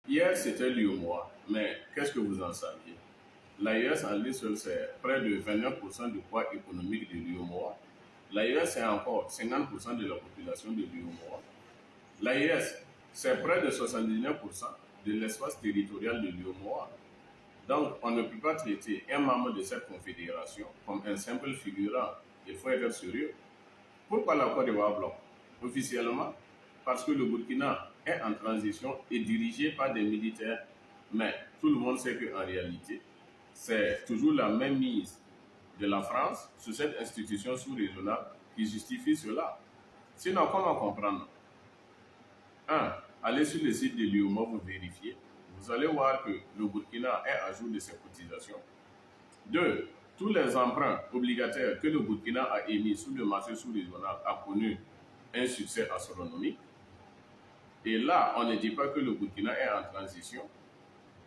Hier, c'était l'UEMOA, mais qu'est-ce que vous en saviez? L'AES en lui seul, c'est près de 29% du poids économique de l'UEMOA. L'AES, c'est encore 50% de la population de l'UEMOA. L'AES, c'est près de 79% de l'espace territorial de l'UEMOA. Donc, on ne peut pas traiter un membre de cette confédération comme un simple figurant. Il faut être sérieux. Pourquoi la Côte d'Ivoire bloque? Officiellement, parce que le Burkina est en transition et dirigé par des militaires. Mais tout le monde sait qu'en réalité, c'est toujours la même mise de la France sur cette institution sous-régionale qui justifie cela. Sinon, comment comprendre? 1. Allez sur le site de l'UEMOA, vous vérifiez. Vous allez voir que le Burkina est à jour de ses cotisations. 2. Tous les emprunts obligataires que le Burkina a émis sous le marché sous-régional a connu un succès astronomique. Et là, on ne dit pas que le Burkina est en transition.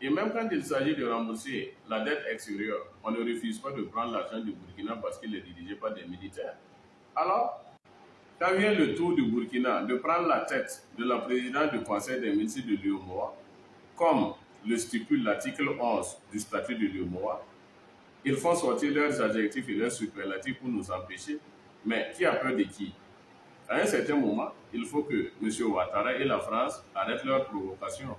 Et même quand il s'agit de rembourser la dette extérieure, on ne refuse pas de prendre l'argent du Burkina parce qu'il est dirigé par des militaires. Alors, quand vient le tour du Burkina de prendre la tête de la présidente du Conseil des ministres de l'UEMOA, comme le stipule l'article 11 du statut de l'UEMOA, ils font sortir leurs adjectifs et leurs superlatifs pour nous empêcher. Mais qui a peur de qui? À un certain moment, il faut que M. Ouattara et la France arrêtent leur provocation.